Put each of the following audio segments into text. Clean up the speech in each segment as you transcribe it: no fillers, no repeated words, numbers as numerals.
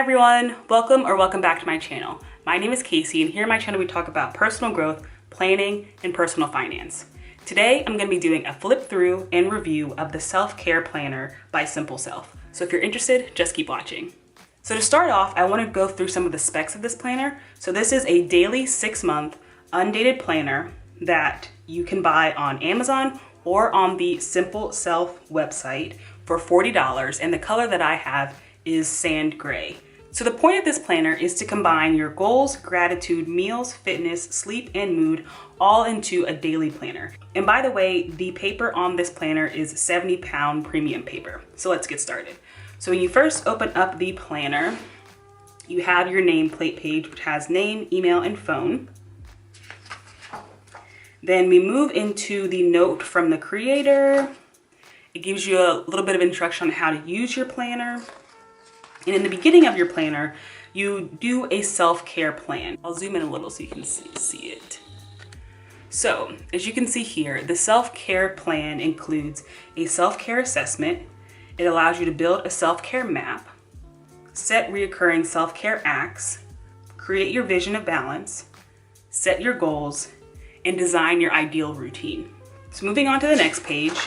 everyone, welcome back to my channel. My name is Casey, and here on my channel we talk about personal growth, planning, and personal finance. Today I'm going to be doing a flip through and review of the self-care planner by Simple Self. So if you're interested, just keep watching. So to start off, I want to go through some of the specs of this planner. So this is a daily 6-month undated planner that you can buy on Amazon or on the Simple Self website for $40, and the color that I have is sand gray. So the point of this planner is to combine your goals, gratitude, meals, fitness, sleep, and mood all into a daily planner. And by the way, the paper on this planner is 70-pound premium paper. So let's get started. So when you first open up the planner, you have your nameplate page, which has name, email, and phone. Then we move into the note from the creator. It gives you a little bit of instruction on how to use your planner. And in the beginning of your planner, you do a self-care plan. I'll zoom in a little so you can see it. So as you can see here, the self-care plan includes a self-care assessment. It allows you to build a self-care map, set reoccurring self-care acts, create your vision of balance, set your goals, and design your ideal routine. So moving on to the next page.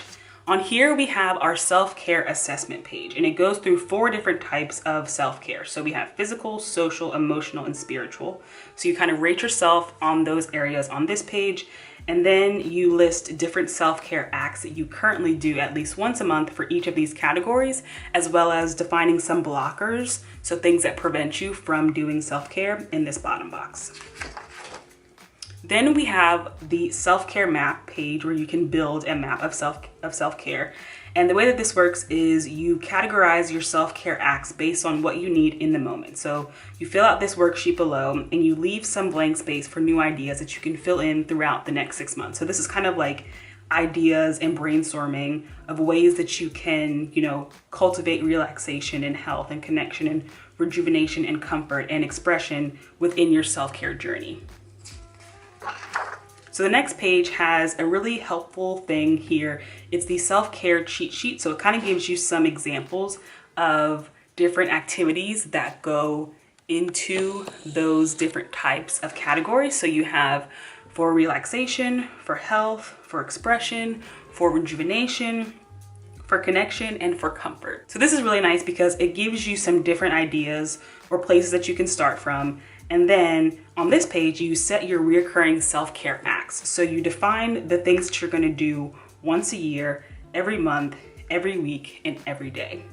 On here we have our self-care assessment page, and it goes through 4 different types of self-care. So we have physical, social, emotional, and spiritual. So you kind of rate yourself on those areas on this page, and then you list different self-care acts that you currently do at least once a month for each of these categories, as well as defining some blockers, so things that prevent you from doing self-care in this bottom box. Then we have the self-care map page where you can build a map of self-care. And the way that this works is you categorize your self-care acts based on what you need in the moment. So you fill out this worksheet below and you leave some blank space for new ideas that you can fill in throughout the next 6 months. So this is kind of like ideas and brainstorming of ways that you can, cultivate relaxation and health and connection and rejuvenation and comfort and expression within your self-care journey. So the next page has a really helpful thing here. It's the self-care cheat sheet. So it kind of gives you some examples of different activities that go into those different types of categories. So you have for relaxation, for health, for expression, for rejuvenation, for connection, and for comfort. So this is really nice because it gives you some different ideas or places that you can start from. And then on this page, you set your recurring self-care acts. So you define the things that you're gonna do once a year, every month, every week, and every day.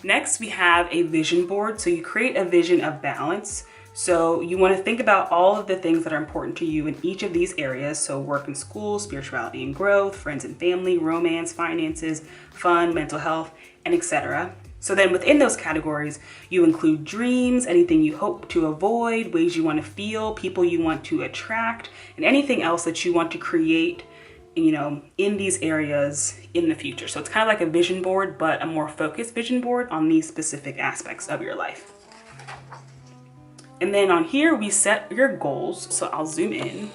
Next, we have a vision board. So you create a vision of balance. So you wanna think about all of the things that are important to you in each of these areas. So work and school, spirituality and growth, friends and family, romance, finances, fun, mental health, and etc. So then within those categories, you include dreams, anything you hope to avoid, ways you want to feel, people you want to attract, and anything else that you want to create, in these areas in the future. So it's kind of like a vision board, but a more focused vision board on these specific aspects of your life. And then on here, we set your goals. So I'll zoom in.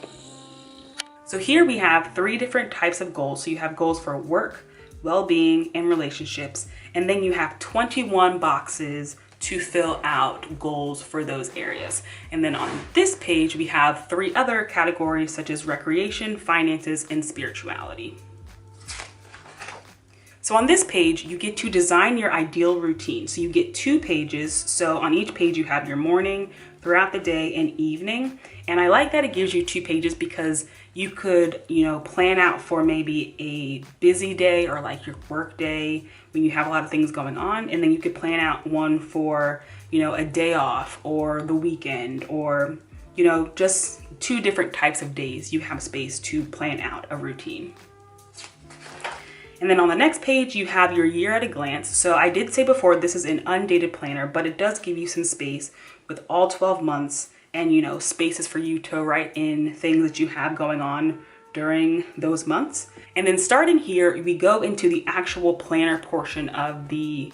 So here we have 3 different types of goals. So you have goals for work, well-being, and relationships. And then you have 21 boxes to fill out goals for those areas. And then on this page, we have 3 other categories such as recreation, finances, and spirituality. So on this page, you get to design your ideal routine. So you get 2 pages. So on each page, you have your morning, throughout the day, and evening. And I like that it gives you 2 pages because you could, plan out for maybe a busy day or like your work day when you have a lot of things going on. And then you could plan out one for, a day off or the weekend or, just 2 different types of days you have space to plan out a routine. And then on the next page, you have your year at a glance. So I did say before, this is an undated planner, but it does give you some space with all 12 months and, spaces for you to write in things that you have going on during those months. And then starting here, we go into the actual planner portion of the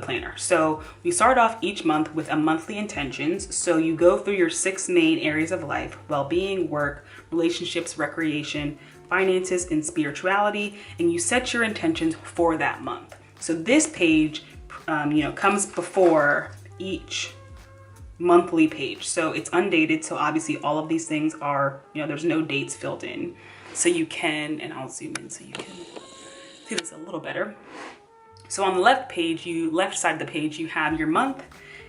planner. So we start off each month with a monthly intentions. So you go through your 6 main areas of life: well-being, work, relationships, recreation, finances, and spirituality, and you set your intentions for that month. So this page comes before each monthly page. So it's undated. So obviously all of these things are, there's no dates filled in. So you can, and I'll zoom in so you can see this a little better. So on the left side of the page, you have your month,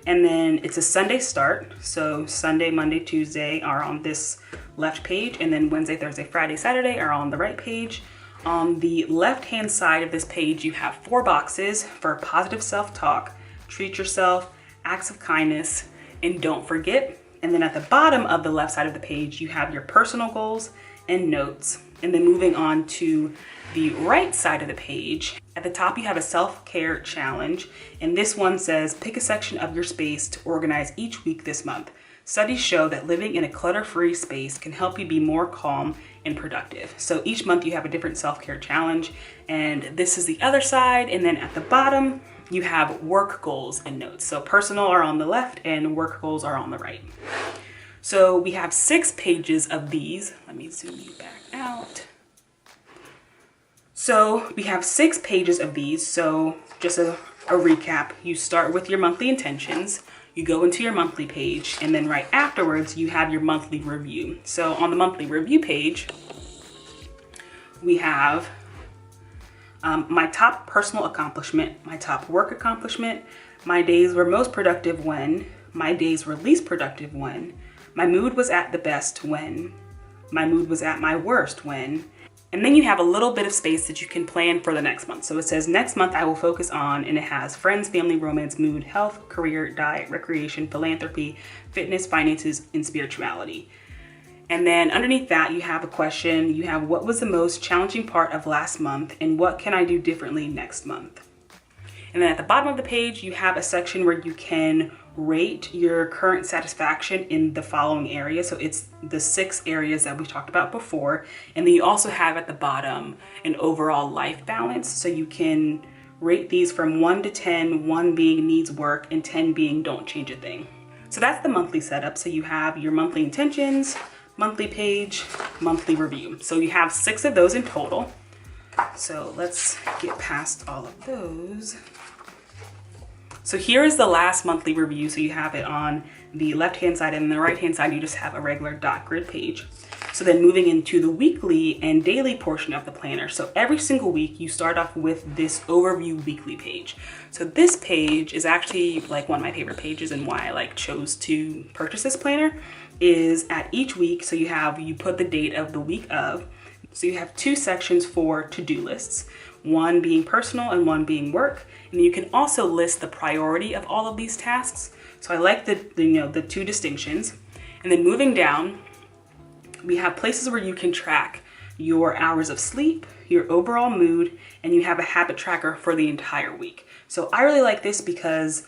and then it's a Sunday start. So Sunday, Monday, Tuesday are on this left page, and then Wednesday, Thursday, Friday, Saturday are on the right page. On the left-hand side of this page, you have 4 boxes for positive self-talk, treat yourself, acts of kindness, and don't forget. And then at the bottom of the left side of the page, you have your personal goals and notes. And then moving on to the right side of the page, at the top you have a self-care challenge. And this one says, pick a section of your space to organize each week this month. Studies show that living in a clutter-free space can help you be more calm and productive. So each month you have a different self-care challenge, and this is the other side. And then at the bottom, you have work goals and notes. So personal are on the left and work goals are on the right. So we have 6 pages of these. Let me zoom you back out. So we have 6 pages of these. So just a recap, you start with your monthly intentions, you go into your monthly page, and then right afterwards you have your monthly review. So on the monthly review page, we have my top personal accomplishment, my top work accomplishment, my days were most productive when, my days were least productive when, my mood was at the best when, my mood was at my worst when. And then you have a little bit of space that you can plan for the next month. So it says next month I will focus on, and it has friends, family, romance, mood, health, career, diet, recreation, philanthropy, fitness, finances, and spirituality. And then underneath that, you have a question. You have what was the most challenging part of last month and what can I do differently next month? And then at the bottom of the page, you have a section where you can rate your current satisfaction in the following areas. So it's the 6 areas that we talked about before. And then you also have at the bottom an overall life balance. So you can rate these from 1 to 10, 1 being needs work and 10 being don't change a thing. So that's the monthly setup. So you have your monthly intentions, monthly page, monthly review. So you have 6 of those in total. So let's get past all of those. So here is the last monthly review. So you have it on the left-hand side, and the right-hand side, you just have a regular dot grid page. So then moving into the weekly and daily portion of the planner. So every single week you start off with this overview weekly page. So this page is actually like one of my favorite pages, and why I chose to purchase this planner is at each week. So you put the date of the week of. So you have 2 sections for to-do lists, one being personal and one being work. And you can also list the priority of all of these tasks. So I like the 2 distinctions. And then moving down, we have places where you can track your hours of sleep, your overall mood, and you have a habit tracker for the entire week. So I really like this because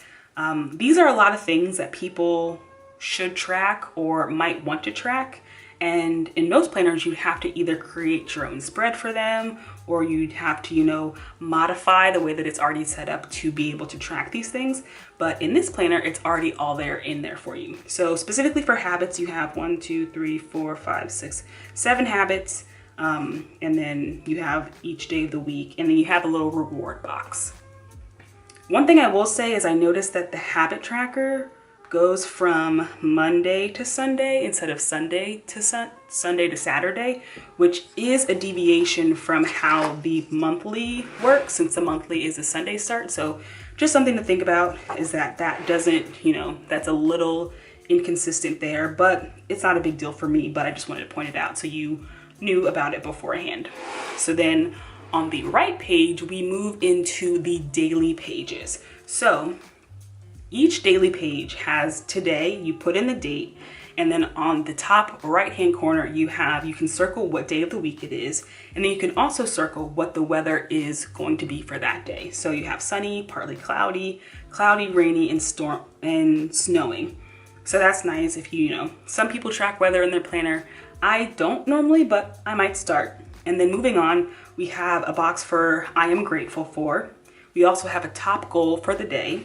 these are a lot of things that people should track or might want to track. And in most planners, you'd have to either create your own spread for them, or you'd have to, modify the way that it's already set up to be able to track these things. But in this planner, it's already all there in there for you. So specifically for habits, you have 1, 2, 3, 4, 5, 6, 7 habits. And then you have each day of the week, and then you have a little reward box. One thing I will say is I noticed that the habit tracker goes from Monday to Sunday instead of Sunday to Saturday, which is a deviation from how the monthly works, since the monthly is a Sunday start. So just something to think about is that doesn't, that's a little inconsistent there, but it's not a big deal for me, but I just wanted to point it out so you knew about it beforehand. So then on the right page, we move into the daily pages. So each daily page has today, you put in the date, and then on the top right-hand corner, you can circle what day of the week it is, and then you can also circle what the weather is going to be for that day. So you have sunny, partly cloudy, rainy, and storm and snowing. So that's nice if some people track weather in their planner. I don't normally, but I might start. And then moving on, we have a box for I am grateful for. We also have a top goal for the day.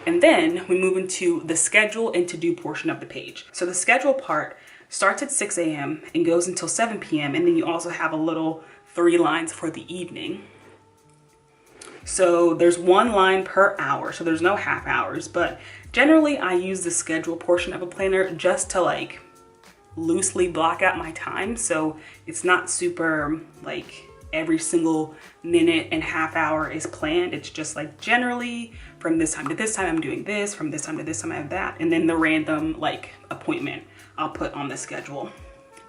And then we move into the schedule and to-do portion of the page. So the schedule part starts at 6 a.m. and goes until 7 p.m. And then you also have a little 3 lines for the evening. So there's one line per hour, so there's no half hours, but generally I use the schedule portion of a planner just to like loosely block out my time. So it's not super like every single minute and half hour is planned. It's just like generally from this time to this time I'm doing this, from this time to this time I have that, and then the random like appointment I'll put on the schedule.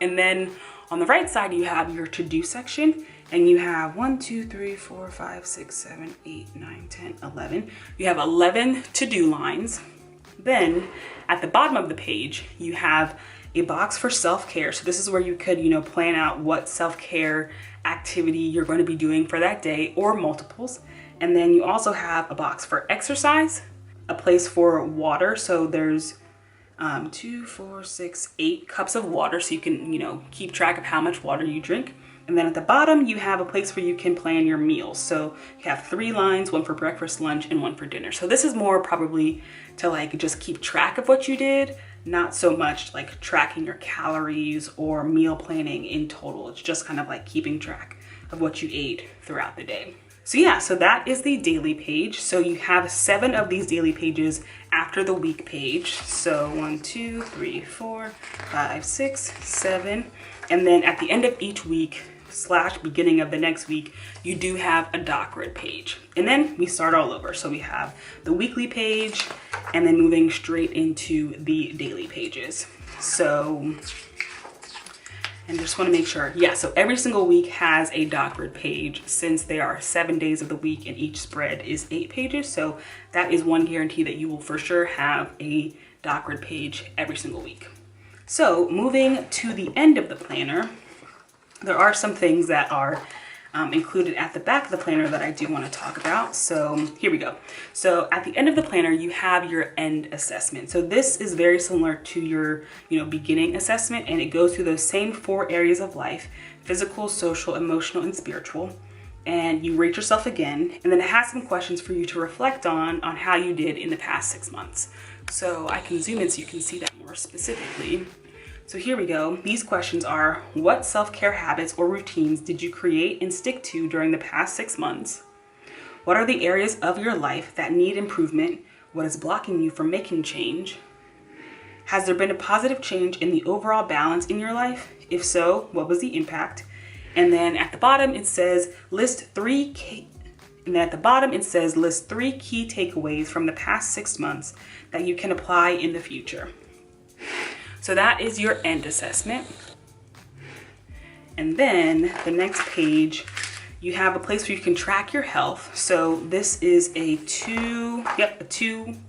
And then on the right side you have your to-do section, and you have 1, 2, 3, 4, 5, 6, 7, 8, 9, 10, 11. You have 11 to-do lines. Then at the bottom of the page, you have a box for self-care. So this is where you could, plan out what self-care activity you're going to be doing for that day or multiples. And then you also have a box for exercise, a place for water. So there's 2, 4, 6, 8 cups of water. So you can, keep track of how much water you drink. And then at the bottom, you have a place where you can plan your meals. So you have 3 lines, one for breakfast, lunch, and one for dinner. So this is more probably to like just keep track of what you did, not so much like tracking your calories or meal planning in total. It's just kind of like keeping track of what you ate throughout the day. So yeah, so that is the daily page. So you have 7 of these daily pages after the week page. So 1, 2, 3, 4, 5, 6, 7. And then at the end of each week / beginning of the next week, you do have a doc grid page. And then we start all over. So we have the weekly page and then moving straight into the daily pages. So, and just want to make sure, yeah, so every single week has a doc grid page since there are 7 days of the week and each spread is 8 pages. So that is one guarantee that you will for sure have a doc grid page every single week. So moving to the end of the planner, there are some things that are included at the back of the planner that I do want to talk about. So here we go. So at the end of the planner, you have your end assessment. So this is very similar to your, beginning assessment, and it goes through those same 4 areas of life: physical, social, emotional, and spiritual. And you rate yourself again, and then it has some questions for you to reflect on how you did in the past 6 months. So I can zoom in so you can see that more specifically. So here we go. These questions are: what self-care habits or routines did you create and stick to during the past 6 months? What are the areas of your life that need improvement? What is blocking you from making change? Has there been a positive change in the overall balance in your life? If so, what was the impact? And then at the bottom it says list 3 key takeaways from the past 6 months that you can apply in the future. So that is your end assessment. And then the next page, you have a place where you can track your health. So this is a 2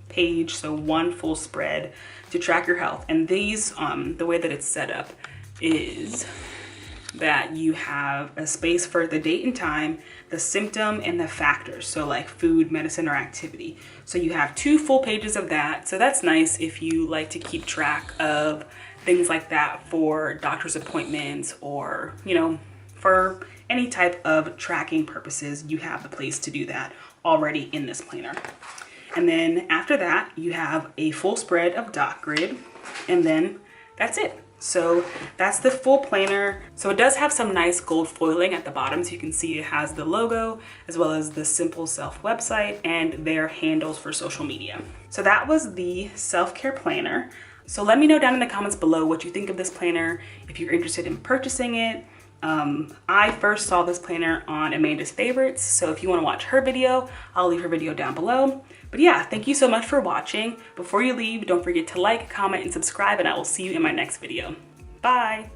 page, so 1 full spread to track your health. And these, the way that it's set up is that you have a space for the date and time, the symptom, and the factors. So like food, medicine, or activity. So you have 2 full pages of that. So that's nice if you like to keep track of things like that for doctor's appointments or, for any type of tracking purposes. You have the place to do that already in this planner. And then after that, you have a full spread of doc grid, and then that's it. So that's the full planner. So it does have some nice gold foiling at the bottom, so you can see it has the logo as well as the Simple Self website and their handles for social media. So that was the self-care planner. So let me know down in the comments below what you think of this planner, if you're interested in purchasing it. I first saw this planner on Amanda's Favorites, so if you want to watch her video, I'll leave her video down below. But yeah, thank you so much for watching. Before you leave, don't forget to like, comment, and subscribe, and I will see you in my next video. Bye!